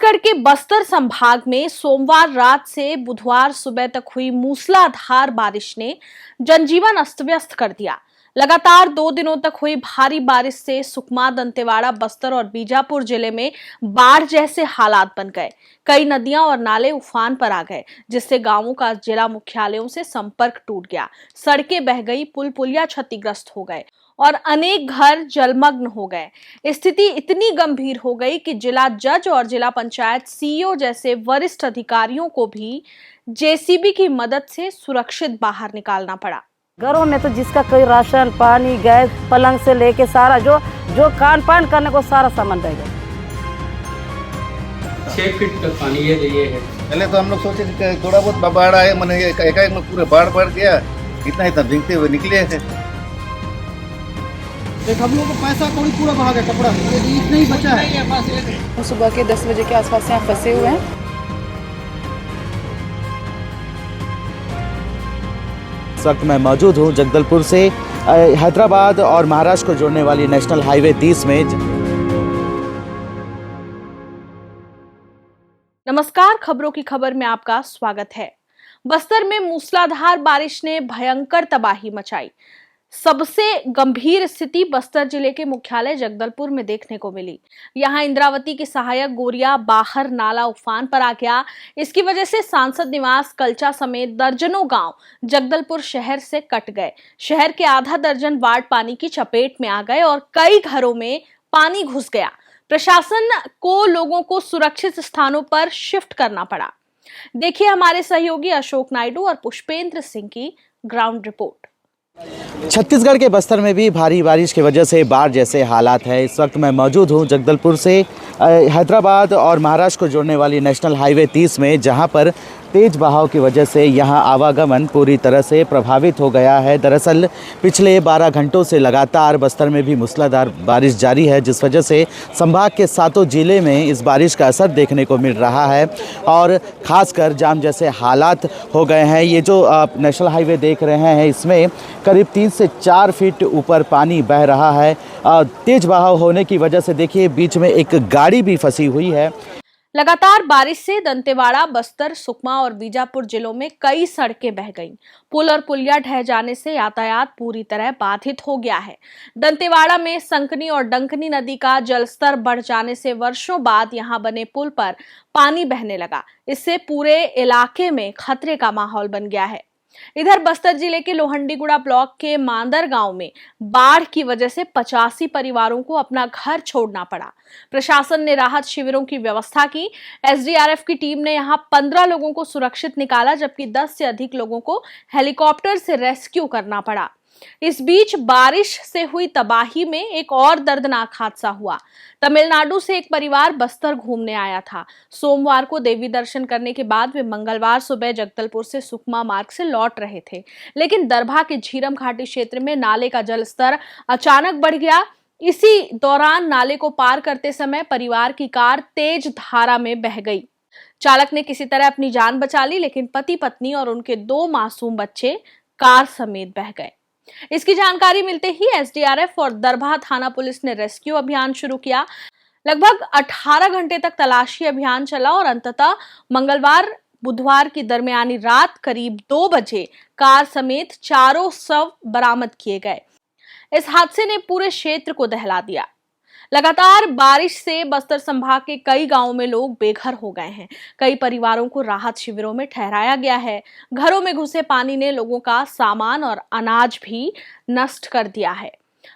छत्तीसगढ़ के बस्तर संभाग में सोमवार रात से बुधवार सुबह तक हुई मूसलाधार बारिश ने जनजीवन अस्त व्यस्त कर दिया। लगातार 2 दिनों तक हुई भारी बारिश से सुकमा, दंतेवाड़ा, बस्तर और बीजापुर जिले में बाढ़ जैसे हालात बन गए। कई नदियां और नाले उफान पर आ गए, जिससे गांवों का जिला मुख्यालयों से संपर्क टूट गया। सड़कें बह गई, पुल पुलिया क्षतिग्रस्त हो गए और अनेक घर जलमग्न हो गए। स्थिति इतनी गंभीर हो गई कि जिला जज और जिला पंचायत सीईओ जैसे वरिष्ठ अधिकारियों को भी जेसीबी की मदद से सुरक्षित बाहर निकालना पड़ा। घरों में तो जिसका कोई राशन, पानी, गैस, पलंग से लेके सारा जो खान पान करने को सारा सामान रह गया। 6 फीट तक पानी ये है। पहले तो हम लोग सोचे कि थोड़ा बहुत बाढ़ आए, मैंने एक में पूरे बाढ़ बढ़ गया, इतना भीगते हुए निकले थे। हम लोगों को पैसा कौड़ी पूरा बहा गया, कपड़ा इतना ही बचा है। सुबह के 10 बजे के आसपास यहाँ फंसे हुए हैं। इस वक्त मैं मौजूद हूँ जगदलपुर से हैदराबाद और महाराष्ट्र को जोड़ने वाली नेशनल हाईवे 30 में। नमस्कार, खबरों की खबर में आपका स्वागत है। बस्तर में मूसलाधार बारिश ने भयंकर तबाही मचाई। सबसे गंभीर स्थिति बस्तर जिले के मुख्यालय जगदलपुर में देखने को मिली। यहां इंद्रावती के सहायक गोरिया बाहर नाला उफान पर आ गया। इसकी वजह से सांसद निवास, कलचा समेत दर्जनों गांव जगदलपुर शहर से कट गए। शहर के आधा दर्जन वार्ड पानी की चपेट में आ गए और कई घरों में पानी घुस गया। प्रशासन को लोगों को सुरक्षित स्थानों पर शिफ्ट करना पड़ा। देखिए हमारे सहयोगी अशोक नायडू और पुष्पेंद्र सिंह की ग्राउंड रिपोर्ट। छत्तीसगढ़ के बस्तर में भी भारी बारिश की वजह से बाढ़ जैसे हालात है। इस वक्त मैं मौजूद हूँ जगदलपुर से हैदराबाद और महाराष्ट्र को जोड़ने वाली नेशनल हाईवे 30 में, जहाँ पर तेज बहाव की वजह से यहाँ आवागमन पूरी तरह से प्रभावित हो गया है। दरअसल पिछले 12 घंटों से लगातार बस्तर में भी मूसलाधार बारिश जारी है, जिस वजह से संभाग के 7 जिले में इस बारिश का असर देखने को मिल रहा है और ख़ासकर जाम जैसे हालात हो गए हैं। ये जो नेशनल हाईवे देख रहे हैं, इसमें करीब 3 से 4 फीट ऊपर पानी बह रहा है। तेज बहाव होने की वजह से देखिए बीच में एक गाड़ी भी फंसी हुई है। लगातार बारिश से दंतेवाड़ा, बस्तर, सुकमा और बीजापुर जिलों में कई सड़कें बह गईं। पुल और पुलिया ढह जाने से यातायात पूरी तरह बाधित हो गया है। दंतेवाड़ा में संकनी और डंकनी नदी का जलस्तर बढ़ जाने से वर्षों बाद यहां बने पुल पर पानी बहने लगा। इससे पूरे इलाके में खतरे का माहौल बन गया है। इधर बस्तर जिले के लोहंडीगुड़ा ब्लॉक के मांदर गांव में बाढ़ की वजह से 85 परिवारों को अपना घर छोड़ना पड़ा। प्रशासन ने राहत शिविरों की व्यवस्था की। एसडीआरएफ की टीम ने यहां 15 लोगों को सुरक्षित निकाला, जबकि 10 से अधिक लोगों को हेलीकॉप्टर से रेस्क्यू करना पड़ा। इस बीच बारिश से हुई तबाही में एक और दर्दनाक हादसा हुआ। तमिलनाडु से एक परिवार बस्तर घूमने आया था। सोमवार को देवी दर्शन करने के बाद वे मंगलवार सुबह जगदलपुर से सुकमा मार्ग से लौट रहे थे, लेकिन दरभा के झीरम घाटी क्षेत्र में नाले का जलस्तर अचानक बढ़ गया। इसी दौरान नाले को पार करते समय परिवार की कार तेज धारा में बह गई। चालक ने किसी तरह अपनी जान बचा ली, लेकिन पति पत्नी और उनके 2 मासूम बच्चे कार समेत बह गए। इसकी जानकारी मिलते ही एसडीआरएफ और दरभा थाना पुलिस ने रेस्क्यू अभियान शुरू किया। लगभग 18 घंटे तक तलाशी अभियान चला और अंततः मंगलवार बुधवार की दरमियानी रात करीब 2 बजे कार समेत 4 शव बरामद किए गए। इस हादसे ने पूरे क्षेत्र को दहला दिया। लगातार बारिश से बस्तर संभाग के कई गांवों में लोग बेघर हो गए हैं। कई परिवारों को राहत शिविरों में ठहराया गया है। घरों में घुसे पानी ने लोगों का सामान और अनाज भी नष्ट कर दिया है।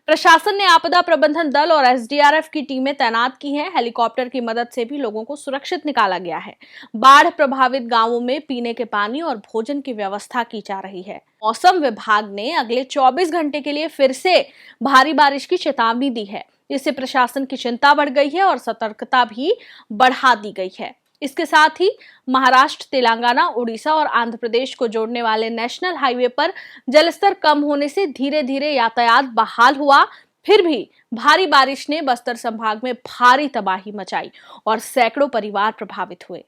प्रशासन ने आपदा प्रबंधन दल और एसडीआरएफ की टीमें तैनात की हैं। हेलीकॉप्टर की मदद से भी लोगों को सुरक्षित निकाला गया है। बाढ़ प्रभावित गांवों में पीने के पानी और भोजन की व्यवस्था की जा रही है। मौसम विभाग ने अगले 24 घंटे के लिए फिर से भारी बारिश की चेतावनी दी है। इससे प्रशासन की चिंता बढ़ गई है और सतर्कता भी बढ़ा दी गई है। इसके साथ ही महाराष्ट्र, तेलंगाना, उड़ीसा और आंध्र प्रदेश को जोड़ने वाले नेशनल हाईवे पर जलस्तर कम होने से धीरे धीरे यातायात बहाल हुआ। फिर भी भारी बारिश ने बस्तर संभाग में भारी तबाही मचाई और सैकड़ों परिवार प्रभावित हुए।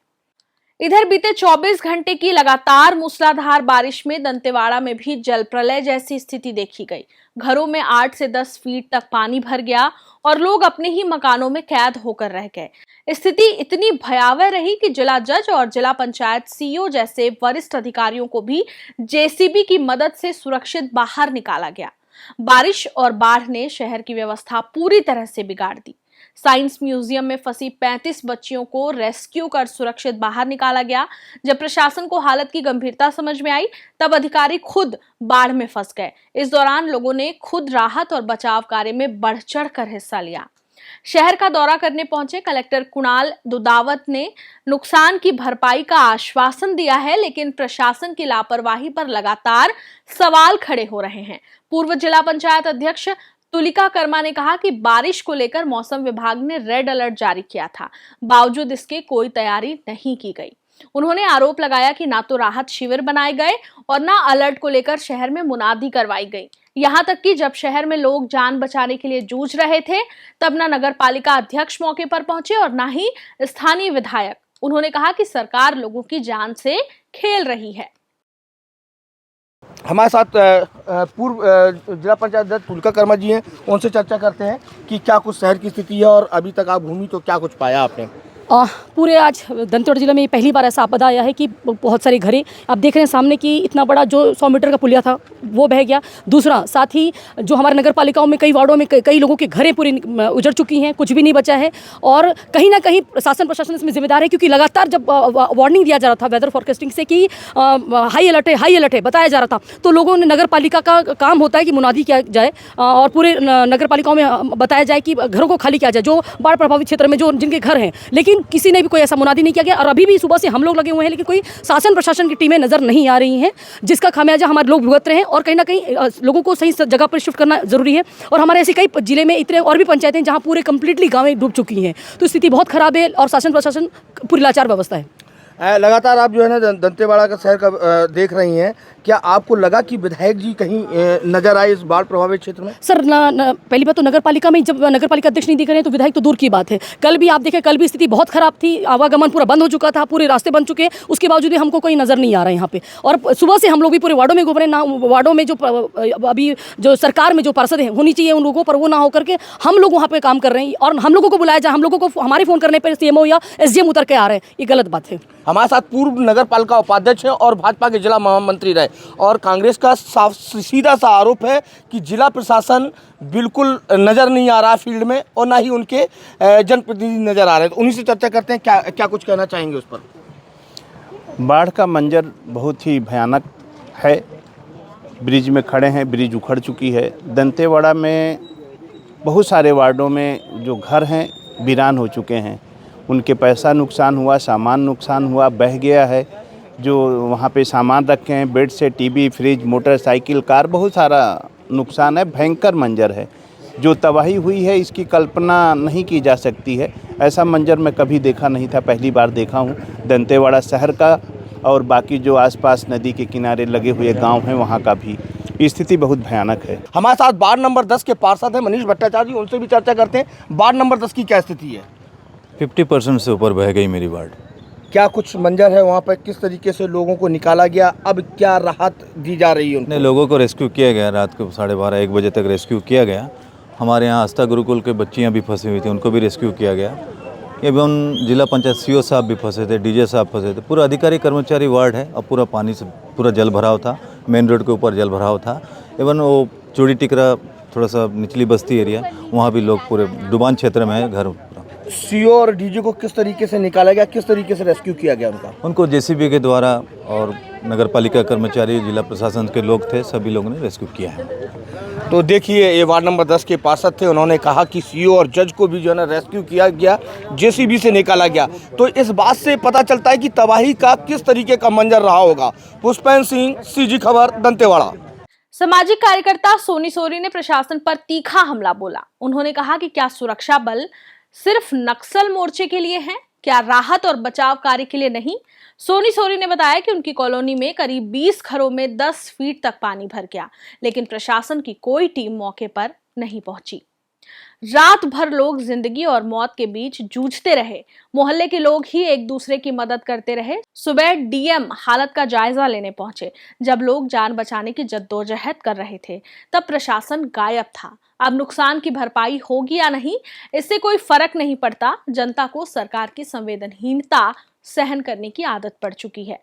इधर बीते 24 घंटे की लगातार मूसलाधार बारिश में दंतेवाड़ा में भी जल प्रलय जैसी स्थिति देखी गई। घरों में 8 से 10 फीट तक पानी भर गया और लोग अपने ही मकानों में कैद होकर रह गए। स्थिति इतनी भयावह रही कि जिला जज और जिला पंचायत सीईओ जैसे वरिष्ठ अधिकारियों को भी जेसीबी की मदद से सुरक्षित बाहर निकाला गया। बारिश और बाढ़ ने शहर की व्यवस्था पूरी तरह से बिगाड़ दी। साइंस म्यूजियम में फंसी 35 बच्चियों को रेस्क्यू कर सुरक्षित बाहर निकाला गया। जब प्रशासन को हालत की गंभीरता समझ में आई, तब अधिकारी खुद बाढ़ में फंस गए। इस दौरान लोगों ने खुद राहत और बचाव कार्य में बढ़ चढ़ कर हिस्सा लिया। शहर का दौरा करने पहुंचे कलेक्टर कुणाल दुदावत ने नुकसान की भरपाई का आश्वासन दिया है, लेकिन प्रशासन की लापरवाही पर लगातार सवाल खड़े हो रहे हैं। पूर्व जिला पंचायत अध्यक्ष तुलिका कर्मा ने कहा कि बारिश को लेकर मौसम विभाग ने रेड अलर्ट जारी किया था, बावजूद इसके कोई तैयारी नहीं की गई। उन्होंने आरोप लगाया कि ना तो राहत शिविर बनाए गए और ना अलर्ट को लेकर शहर में मुनादी करवाई गई। यहां तक कि जब शहर में लोग जान बचाने के लिए जूझ रहे थे, तब ना नगर पालिका अध्यक्ष मौके पर पहुंचे और ना ही स्थानीय विधायक। उन्होंने कहा कि सरकार लोगों की जान से खेल रही है। हमारे साथ पूर्व जिला पंचायत अध्यक्ष तुलिका कर्मा जी हैं, उनसे चर्चा करते हैं कि क्या कुछ शहर की स्थिति है और अभी तक आप घूमी तो क्या कुछ पाया आपने। पूरे आज दंतेवाड़ा जिले में पहली बार ऐसा आपदा आया है कि बहुत सारी घरें आप देख रहे हैं सामने की, इतना बड़ा जो 100 मीटर का पुलिया था वो बह गया। दूसरा, साथ ही जो हमारे नगर पालिकाओं में कई वार्डों में कई लोगों के घरें पूरी उजड़ चुकी हैं, कुछ भी नहीं बचा है। और कहीं ना कहीं शासन प्रशासन इसमें जिम्मेदार है, क्योंकि लगातार जब वार्निंग दिया जा रहा था वेदर फोरकास्टिंग से कि हाई अलर्ट है बताया जा रहा था, तो लोगों ने, नगर पालिका का काम होता है कि मुनादी किया जाए और पूरे नगर पालिकाओं में बताया जाए कि घरों को खाली किया जाए जो बाढ़ प्रभावित क्षेत्र में जो जिनके घर हैं, लेकिन किसी ने भी कोई ऐसा मुनादी नहीं किया गया। और अभी भी सुबह से हम लोग लगे हुए हैं, लेकिन कोई शासन प्रशासन की टीमें नजर नहीं आ रही हैं, जिसका खामियाजा हमारे लोग भुगत रहे हैं। और कहीं ना कहीं लोगों को सही जगह पर शिफ्ट करना जरूरी है। और हमारे ऐसे कई जिले में इतने और भी पंचायतें हैं जहां पूरे कंप्लीटली गाँवें डूब चुकी हैं, तो स्थिति बहुत खराब है और शासन प्रशासन पूरी लाचार व्यवस्था है। लगातार आप जो है ना दंतेवाड़ा का शहर का देख रही हैं, क्या आपको लगा कि विधायक जी कहीं नजर आए इस बाढ़ प्रभावित क्षेत्र में? सर, पहली बात तो नगर पालिका में जब नगर पालिका अध्यक्ष नहीं दिख रहे हैं तो विधायक तो दूर की बात है। कल भी आप देखें, कल भी स्थिति बहुत खराब थी, आवागमन पूरा बंद हो चुका था, पूरे रास्ते बन चुके हैं, उसके बावजूद भी हमको कोई नजर नहीं आ रहा है यहाँ पे। और सुबह से हम लोग भी पूरे वार्डों में घूम रहे हैं ना, वार्डों में जो अभी जो सरकार में जो पार्षद होनी चाहिए उन लोगों पर वो ना होकर के हम लोग वहाँ पे काम कर रहे हैं। और हम लोगों को बुलाया जाए, हम लोगों को हमारे फोन करने पर सीएमओ या एसडीएम उतर के आ रहे हैं, ये गलत बात है। हमारे साथ पूर्व नगर पालिका उपाध्यक्ष हैं और भाजपा के जिला महामंत्री रहे, और कांग्रेस का सीधा सा आरोप है कि जिला प्रशासन बिल्कुल नज़र नहीं आ रहा फील्ड में और ना ही उनके जनप्रतिनिधि नज़र आ रहे हैं। तो उन्हीं से चर्चा करते हैं, क्या कुछ कहना चाहेंगे उस पर। बाढ़ का मंजर बहुत ही भयानक है। ब्रिज में खड़े हैं, ब्रिज उखड़ चुकी है। दंतेवाड़ा में बहुत सारे वार्डों में जो घर हैं वीरान हो चुके हैं, उनके पैसा नुकसान हुआ, सामान नुकसान हुआ, बह गया है। जो वहाँ पे सामान रखे हैं, बेड से टीवी, फ्रिज, मोटरसाइकिल, कार, बहुत सारा नुकसान है। भयंकर मंजर है। जो तबाही हुई है इसकी कल्पना नहीं की जा सकती है। ऐसा मंजर मैं कभी देखा नहीं था, पहली बार देखा हूँ दंतेवाड़ा शहर का, और बाकी जो आसपास नदी के किनारे लगे हुए गांव हैं वहाँ का भी स्थिति बहुत भयानक है। हमारे साथ वार्ड नंबर 10 के पार्षद हैं मनीष भट्टाचार्य जी, उनसे भी चर्चा करते हैं। वार्ड नंबर 10 की क्या स्थिति है? 50% से ऊपर बह गई मेरी वार्ड। क्या कुछ मंजर है वहाँ पर, किस तरीके से लोगों को निकाला गया, अब क्या राहत दी जा रही है उनको? लोगों को रेस्क्यू किया गया, रात को 12:30-1 बजे तक रेस्क्यू किया गया। हमारे यहाँ आस्था गुरुकुल के बच्चियाँ भी फंसी हुई थी, उनको भी रेस्क्यू किया गया। एवं जिला पंचायत सीओ साहब भी फंसे थे, डीजे साहब फंसे थे। पूरा अधिकारी कर्मचारी वार्ड है और पूरा पानी से पूरा जल भराव था, मेन रोड के ऊपर जल भराव था। एवं वो चूड़ी टिकरा थोड़ा सा निचली बस्ती एरिया, वहाँ भी लोग पूरे डुबान क्षेत्र में है घर। सीओ और डीजे को किस तरीके से निकाला गया, किस तरीके से रेस्क्यू किया गया उनको जेसीबी के द्वारा, और नगर पालिका कर्मचारी, जिला प्रशासन के लोग थे, सभी लोगों ने रेस्क्यू किया है। तो देखिए, ये वार्ड नंबर 10 के पार्षद थे, उन्होंने कहा कि सीओ और जज को भी जो है ना रेस्क्यू किया गया, जेसीबी से निकाला गया। तो इस बात से पता चलता है कि तबाही का किस तरीके का मंजर रहा होगा। पुष्पेंद्र सिंह, सीजी खबर, दंतेवाड़ा। सामाजिक कार्यकर्ता सोनी सोरी ने प्रशासन पर तीखा हमला बोला। उन्होंने कहा कि क्या सुरक्षा बल सिर्फ नक्सल मोर्चे के लिए हैं, क्या राहत और बचाव कार्य के लिए नहीं? सोनी सोरी ने बताया कि उनकी कॉलोनी में करीब 20 घरों में 10 फीट तक पानी भर गया, लेकिन प्रशासन की कोई टीम मौके पर नहीं पहुंची। रात भर लोग जिंदगी और मौत के बीच जूझते रहे। मोहल्ले के लोग ही एक दूसरे की मदद करते रहे। सुबह डीएम हालत का जायजा लेने पहुंचे। जब लोग जान बचाने की जद्दोजहद कर रहे थे तब प्रशासन गायब था। अब नुकसान की भरपाई होगी या नहीं, इससे कोई फर्क नहीं पड़ता। जनता को सरकार की संवेदनहीनता सहन करने की आदत पड़ चुकी है।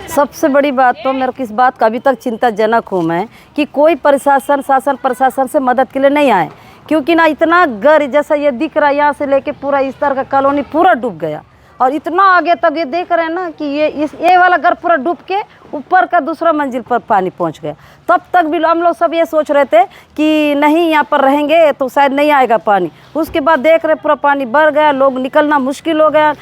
सबसे बड़ी बात तो मेरे को इस बात का अभी तक चिंताजनक हूँ मैं कि कोई शासन प्रशासन से मदद के लिए नहीं आए, क्योंकि ना इतना घर जैसा ये दिख रहा है, यहाँ से लेके पूरा इस तरह का कॉलोनी पूरा डूब गया और इतना आगे तक ये देख रहे हैं ना कि ये वाला घर पूरा डूब के ऊपर का दूसरा मंजिल पर पानी पहुंच गया। तब तक भी हम लोग सब ये सोच रहे थे कि नहीं यहाँ पर रहेंगे तो शायद नहीं आएगा पानी। उसके बाद देख रहे पूरा पानी भर गया, लोग निकलना मुश्किल हो गया।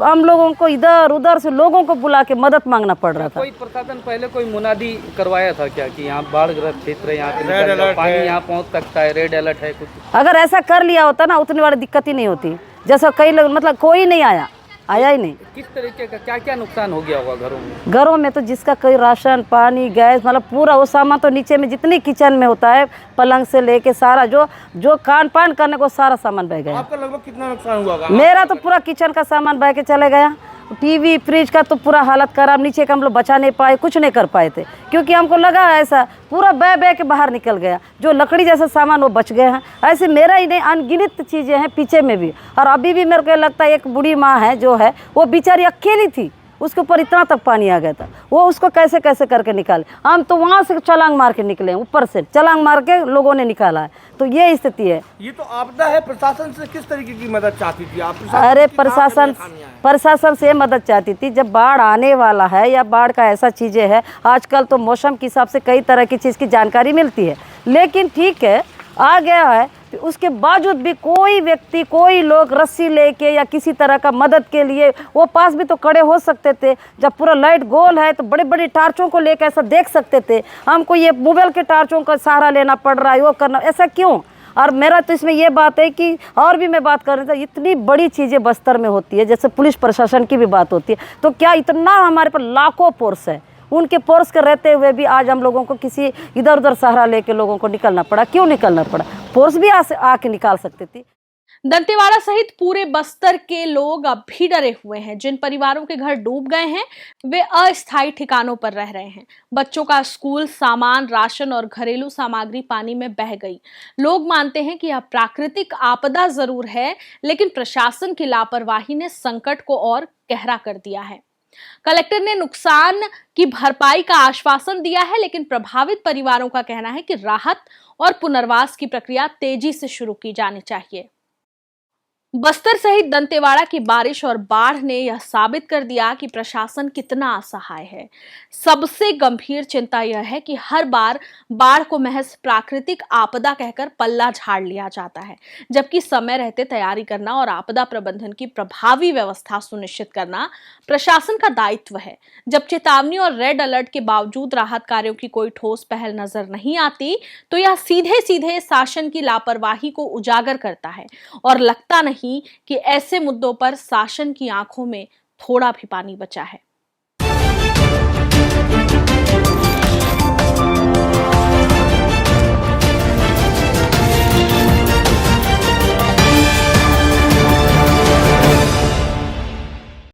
हम लोगों को इधर उधर से लोगों को बुला के मदद मांगना पड़ रहा था। कोई प्रशासन पहले कोई मुनादी करवाया था क्या कि यहाँ बाढ़ग्रस्त क्षेत्र है, यहाँ पानी यहाँ पहुँच सकता है, रेड अलर्ट है कुछ? अगर ऐसा कर लिया होता ना उतनी बड़ी दिक्कत ही नहीं होती। जैसा कई लोग मतलब कोई नहीं आया ही नहीं। किस तरीके का क्या क्या नुकसान हो गया होगा घरों में? घरों में तो जिसका कोई राशन पानी गैस मतलब पूरा वो सामान तो नीचे में जितनी किचन में होता है पलंग से लेके सारा जो खान पान करने को सारा सामान बह गया। आपका लगभग कितना नुकसान हुआ होगा? मेरा तो पूरा किचन का सामान बह के चले गया। टीवी फ्रिज का तो पूरा हालत खराब, नीचे का हम लोग बचा नहीं पाए, कुछ नहीं कर पाए थे क्योंकि हमको लगा ऐसा पूरा बह के बाहर निकल गया। जो लकड़ी जैसा सामान वो बच गए हैं। ऐसे मेरा ही नहीं अनगिनत चीज़ें हैं पीछे में भी। और अभी भी मेरे को लगता है एक बूढ़ी माँ है जो है वो बेचारी अकेली थी, उसके ऊपर इतना तक पानी आ गया था, वो उसको कैसे कैसे करके निकाले। हम तो वहाँ से छलांग मार के निकले, ऊपर से छलांग मार के लोगों ने निकाला है। तो ये स्थिति है। ये तो आपदा है, प्रशासन से किस तरीके की मदद चाहती थी आप? अरे प्रशासन से मदद चाहती थी। जब बाढ़ आने वाला है या बाढ़ का ऐसा चीज़ें है, आजकल तो मौसम के हिसाब से कई तरह की चीज़ की जानकारी मिलती है, लेकिन ठीक है आ गया है तो उसके बावजूद भी कोई व्यक्ति कोई लोग रस्सी लेके या किसी तरह का मदद के लिए वो पास भी तो खड़े हो सकते थे। जब पूरा लाइट गोल है तो बड़े बड़े टार्चों को लेकर ऐसा देख सकते थे। हमको ये मोबाइल के टार्चों का सहारा लेना पड़ रहा है, वो करना ऐसा क्यों? और मेरा तो इसमें ये बात है कि और भी मैं बात कर रही थी, इतनी बड़ी चीज़ें बस्तर में होती है, जैसे पुलिस प्रशासन की भी बात होती है, तो क्या इतना हमारे पर लाखों फोर्स है, उनके फोर्स के रहते हुए भी आज हम लोगों को किसी इधर उधर सहारा लेके लोगों को निकलना पड़ा। क्यों निकलना पड़ा? फोर्स भी आके निकाल सकती थी। दंतेवाड़ा सहित पूरे बस्तर के लोग अब भी डरे हुए हैं। जिन परिवारों के घर डूब गए हैं वे अस्थायी ठिकानों पर रह रहे हैं। बच्चों का स्कूल सामान, राशन और घरेलू सामग्री पानी में बह गई। लोग मानते हैं कि यह प्राकृतिक आपदा जरूर है, लेकिन प्रशासन की लापरवाही ने संकट को और गहरा कर दिया है। कलेक्टर ने नुकसान की भरपाई का आश्वासन दिया है, लेकिन प्रभावित परिवारों का कहना है कि राहत और पुनर्वास की प्रक्रिया तेजी से शुरू की जानी चाहिए। बस्तर सहित दंतेवाड़ा की बारिश और बाढ़ ने यह साबित कर दिया कि प्रशासन कितना असहाय है। सबसे गंभीर चिंता यह है कि हर बार बाढ़ को महज प्राकृतिक आपदा कहकर पल्ला झाड़ लिया जाता है, जबकि समय रहते तैयारी करना और आपदा प्रबंधन की प्रभावी व्यवस्था सुनिश्चित करना प्रशासन का दायित्व है। जब चेतावनी और रेड अलर्ट के बावजूद राहत कार्यों की कोई ठोस पहल नजर नहीं आती, तो यह सीधे सीधे शासन की लापरवाही को उजागर करता है और लगता नहीं कि ऐसे मुद्दों पर शासन की आंखों में थोड़ा भी पानी बचा है।